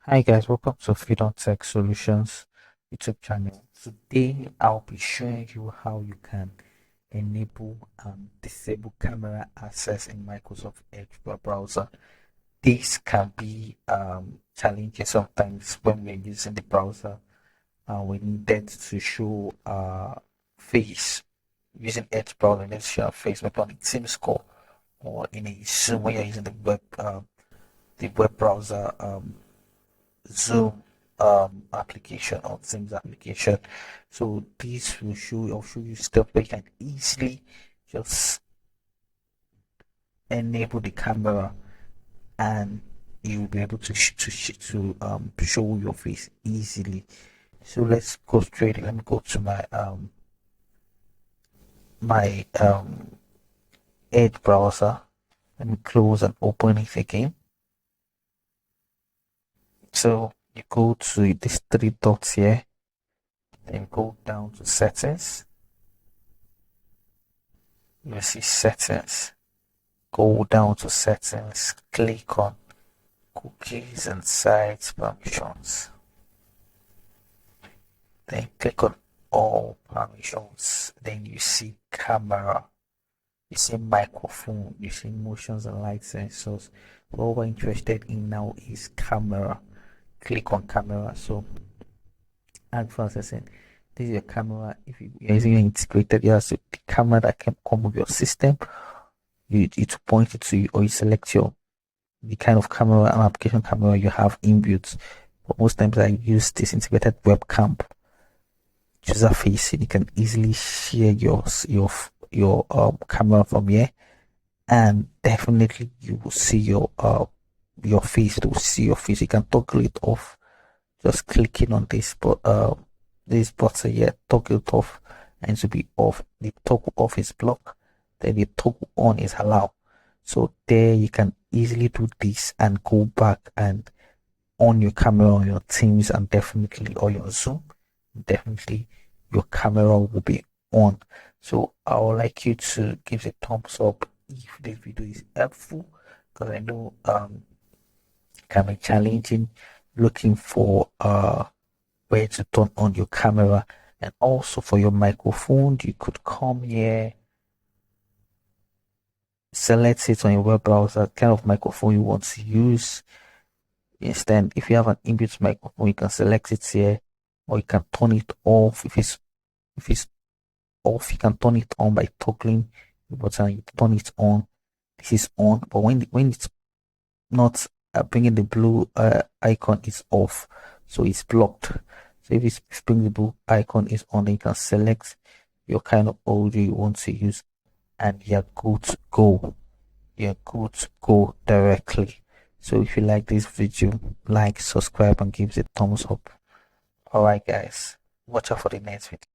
Hi guys, welcome to Feed on Tech Solutions YouTube channel. Today I'll be showing you how you can enable and disable camera access in Microsoft Edge web browser. This can be challenging sometimes when we're using the browser and we needed to show face using Edge browser. Let's show our face maybe on a Teams call or in a Zoom when you're using the web browser. Zoom application or Teams application. So this will show you stuff where you can easily just enable the camera and you'll be able to show your face easily. So let's go straight. Let me go to my Edge browser. Let me close and open it again. So you go to these three dots here, then go down to settings. You see settings. Go down to settings, click on cookies and site permissions. Then click on all permissions. Then you see camera. You see microphone. You see motions and light sensors. What we're interested in now is camera. Click on camera. So advanced setting. This is your camera. If you're using an integrated, you have the camera that can come with your system. You point it to you, or you select the kind of camera and application camera you have inbuilt. But most times I use this integrated webcam user facing. You can easily share your camera from here, and definitely you will see your face. It will see your face. You can toggle it off just clicking on this button here. Toggle it off and it will be off. The toggle off is block, then the toggle on is allow. So there you can easily do this and go back and on your camera on your Teams and definitely or your Zoom, definitely your camera will be on. So I would like you to give a thumbs up if this video is helpful, because I know it can be challenging looking for where to turn on your camera. And also for your microphone, you could come here, select it on your web browser, kind of microphone you want to use. Instead, if you have an inbuilt microphone, you can select it here, or you can turn it off. If it's off, you can turn it on by toggling the button. You turn it on. This is on, but when it's not bringing the blue icon, is off, so it's blocked. So if it's bringing the blue icon is on, then you can select your kind of audio you want to use, and you're good to go. You're good to go directly. So if you like this video, like, subscribe, and give it a thumbs up. Alright guys, watch out for the next video.